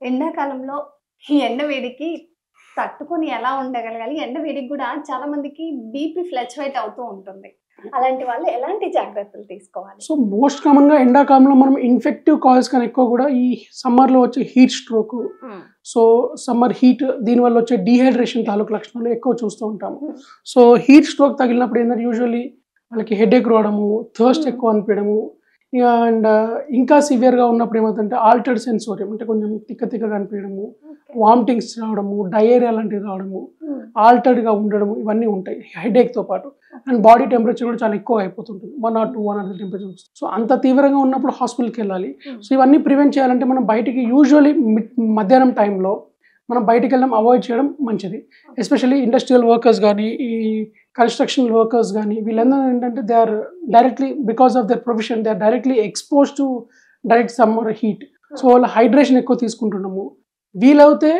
ఎండాకాలంలో ఈ ఎండ వేడికి తట్టుకొని ఎలా ఉండగలగాలి? ఎండ వేడికి గూడా చాలా మందికి బీపీ ఫ్లక్చుయేట్ అవుతూ ఉంటుంది. అలాంటి వాళ్ళు ఎలాంటి జాగ్రత్తలు తీసుకోవాలి? సో, మోస్ట్ కామన్‌గా ఎండాకాలంలో మనం ఇన్ఫెక్టివ్ కాజెస్ కన్నా ఎక్కువ గూడా ఈ సమ్మర్‌లో వచ్చే హీట్ స్ట్రోకు, హ్మ్. సో, సమ్మర్ హీట్ దీనివల్ల వచ్చే డీహైడ్రేషన్ తాలూకు లక్షణాలు ఎక్కువ చూస్తూ ఉంటాము. హ్మ్. సో, హీట్ స్ట్రోక్ తగిలినప్పుడు ఏందంటే యూజువల్లీ వాళ్ళకి హెడేక్ రావడము, థర్స్ట్ ఎక్కువ అనిపియడము, అండ్ ఇంకా సివియర్‌గా ఉన్నప్పుడు ఏమవుతుందంటే ఆల్టర్డ్ సెన్సోరియం అంటే కొంచెం తిక్కగా అనిపియడము, ఓకే. వామిటింగ్స్ రావడము, డయేరియా లాంటివి రావడము, హ్మ్. ఆల్టర్డ్‌గా ఉండడము ఇవన్నీ ఉంటాయి హెడేక్‌తో పాటు. అండ్ బాడీ టెంపరేచర్ కూడా చాలా ఎక్కువ అయిపోతుంటుంది. 1 ఆర్ 2 1 టెంపరేచర్ వస్తుంది. సో, అంత తీవ్రంగా ఉన్నప్పుడు హాస్పిటల్‌కెళ్ళాలి. హ్మ్. సో, ఇవన్నీ ప్రివెంట్ చేయాలంటే మనం బయటికి యూజువల్లీ మధ్యాహ్నం టైంలో మనం బయటికెళ్ళడం అవాయిడ్ చేయడం మంచిది. ఎస్పెషల్లీ ఇండస్ట్రియల్ వర్కర్స్ గానీ, ఈ కన్‌స్ట్రక్షన్ వర్కర్స్ గానీ వీళ్ళందరూ ఏంటంటే they are directly because of their profession they are directly exposed to direct summer heat. So, వాళ్ళు హైడ్రేషన్ ఎక్కువ తీసుకుంటున్నాము. వీలవుతే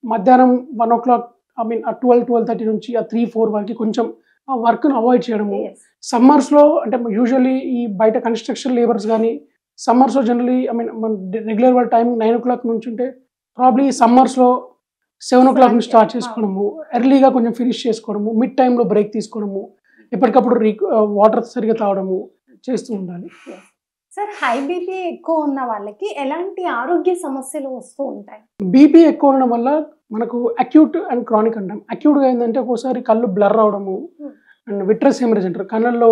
మధ్యాహ్నం 1:00 12, 12:30 నుంచి 3, 4 వరకి కొంచెం ఆ వర్క్‌ని అవాయిడ్ చేయడము. యెస్. సమ్మర్స్‌లో అంటే యూజువల్లీ ఈ బయట కన్‌స్ట్రక్షన్ లేబర్స్ గానీ, సమ్మర్స్‌లో జనరల్లీ మన రెగ్యులర్ వాళ్ళ టైం 9:00 నుంచి ఉంటే ప్రాబబ్లీ సమ్మర్స్‌లో 7:00 నుంచి స్టార్ట్ చేసుకోవడము, ఎర్లీగా కొంచెం ఫినిష్ చేసుకోవడము, మిడ్ టైమ్‌లో బ్రేక్ తీసుకోవడము, ఎప్పటికప్పుడు వాటర్ సరిగ్గా తాగడము చేస్తూ ఉండాలి. యెస్. సార్ హై బీపీ ఎక్కువ ఉన్న వాళ్ళకి ఎలాంటి ఆరోగ్య సమస్యలు వస్తూ ఉంటాయి? బీపీ ఎక్కువ ఉండడం వల్ల మనకు అక్యూట్ అండ్ క్రానిక్ అంటాం. అక్యూట్‌గా ఏందంటే ఒక్కోసారి కళ్ళు బ్లర్ అవ్వడము, హ్మ్. అండ్ విట్రస్ హెమరేజ్ అంటారు. కళ్ళల్లో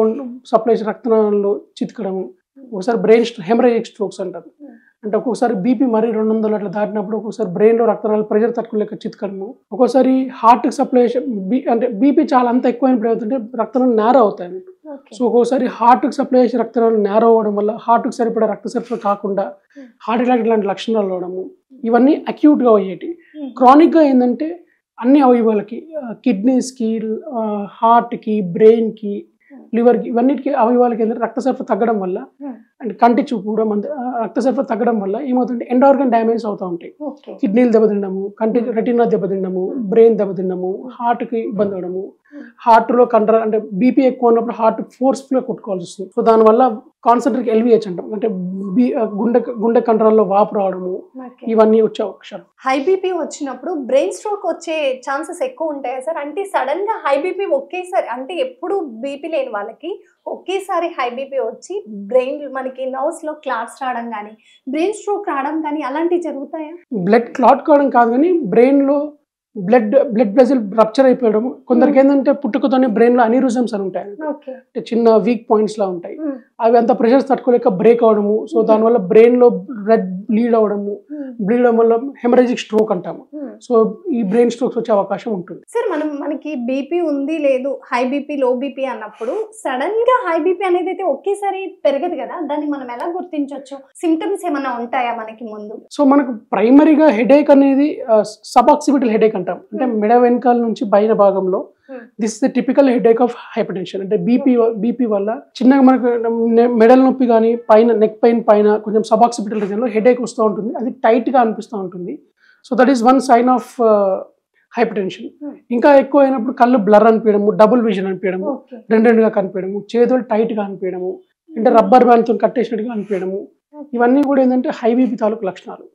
సప్లై రక్తనాళాల్లో చితకడము, ఒకసారి బ్రెయిన్ హెమరేజిక్ స్ట్రోక్స్ అంటారు. హ్మ్. అంటే ఒక్కొక్కసారి బీపీ మరీ 200 అట్లా దాటినప్పుడు ఒక్కొక్కసారి బ్రెయిన్‌లో రక్తనాళాలు ప్రెషర్ తట్టుకోలేక చితకడము, ఒక్కోసారి హార్ట్‌కి సప్లై అంటే బీపీ చాలా అంత ఎక్కువైనప్పుడు ఏమవుతుందంటే రక్తనాళాలు నారో అవుతాయి. ఓకే. సో, ఒక్కోసారి హార్ట్‌కి సప్లై చేసే రక్తనాళాలు నారో అవ్వడం వల్ల హార్ట్‌కి సరిపడా రక్త సరఫరా కాకుండా హ్మ్. హార్ట్ అటాక్ ఇలాంటి లక్షణాలు రావడము, ఇవన్నీ అక్యూట్‌గా అయ్యేటివి. హ్మ్. క్రానిక్‌గా ఏందంటే అన్ని అవయవాలకి కిడ్నీస్‌కి, హార్ట్‌కి, బ్రెయిన్‌కి, హ్మ్. లివర్‌కి ఇవన్నిటికి అవయవాలకి ఏందంటే రక్త సరఫరా తగ్గడం వల్ల హ్మ్. అండ్ కంటి చూపు కూడా రక్త సరఫరా తగ్గడం వల్ల ఏమవుతుందంటే ఎండ్ ఆర్గన్ డ్యామేజ్ అవుతా ఉంటాయి. ఓకే. కిడ్నీలు దెబ్బతినడము, కంటి హ్మ్. రెటీనా దెబ్బతినడము, హ్మ్. బ్రెయిన్ దెబ్బతినడము, హార్ట్‌కి ఇబ్బంది అవ్వడము, హ్మ్. హార్ట్‌లో అంటే బీపీ ఎక్కువ ఉన్నప్పుడు హార్ట్ ఫోర్స్‌ఫుల్‌గా కొట్టుకోవాల్సొస్తుంది. సో, దానివల్ల కాన్సంట్రిక్ ఎల్‌విహెచ్ అంటాం. అంటే గుండె కండరాల్లో వాపు రావడము, ఓకే. ఇవన్నీ వచ్చే అవకాశాలు. హై బీపీ వచ్చినప్పుడు బ్రెయిన్ స్ట్రోక్ వచ్చే ఛాన్సెస్ ఎక్కువ ఉంటాయా సార్? అంటే సడెన్‌గా హై బీపీ ఒకేసారి అంటే ఎప్పుడు బీపీ లేని వాళ్ళకి ఒకేసారి హై బీపీ వచ్చి బ్రెయిన్ మనకి నర్వ్స్‌లో క్లాట్స్ రావడం గాని, బ్రెయిన్ స్ట్రోక్ రావడం గాని అలాంటివి జరుగుతాయా? బ్లడ్ క్లాట్ కావడం కాదు గానీ, బ్రెయిన్‌లో బ్లడ్ వెసెల్ రప్చర్ అయిపోవడం. కొందరికేందంటే పుట్టుకతోనే బ్రెయిన్‌లో అన్యూరిజమ్స్ అని ఉంటాయి. ఓకే. అంటే చిన్న వీక్ పాయింట్స్‌లా ఉంటాయి. హ్మ్. అవి అంత ప్రెషర్స్ తట్టుకోలేక బ్రేక్ అవ్వడము. సో, హుహు. దానివల్ల బ్రెయిన్‌లో బ్లడ్ బ్లీడ్ అవ్వడము. హ్మ్. బ్లీడ్ అవ్వడం వల్ల హెమరేజిక్ స్ట్రోక్ అంటాము. హ్మ్. సో, ఈ బ్రెయిన్ స్ట్రోక్స్ వచ్చే అవకాశం ఉంటుంది. సార్ మనకి బీపీ ఉంది లేదు, హై బీపీ, లో బీపీ అన్నప్పుడు సడెన్‌గా హై బీపీ అనేదైతే ఒకేసారి పెరగదు గదా! దాన్ని మనం ఎలా గుర్తించొచ్చు? సింప్టమ్స్ ఏమన్నా ఉంటాయా మనకి ముందు? సో, మనకు ప్రైమరీగా హెడేక్ అనేది సబాక్సిపిటల్ హెడేక్ అంటాం. అంటే హ్మ్. మెడ వెనకాల నుంచి పైన భాగంలో హ్మ్. This is the typical headache of hypertension. అంటే ఓకే. బీపీ వల్ల చిన్నగా మనకు మెడల నొప్పి గానీ, నెక్ పెయిన్ పైన కొంచెం సబాక్సిపిటల్ రీజియన్‌లో హెడేక్ వస్తూ ఉంటుంది. అది టైట్‌గా అనిపిస్తూ ఉంటుంది. So, that is one sign of hypertension. Hmm. ఇంకా ఎక్కువ అయినప్పుడు కళ్ళు బ్లర్ అనిపియడము, డబుల్ విజన్ అనిపియడము, ఓకే. 2గా కనిపియడము, చేతులు టైట్‌గా అనిపియడము, అంటే హ్మ్. రబ్బర్ బ్యాండ్‌తోని కట్టేసినట్టుగా అనిపియడము, ఓకే. ఇవన్నీ కూడా ఏందంటే హై బీపీ తాలూకు లక్షణాలు.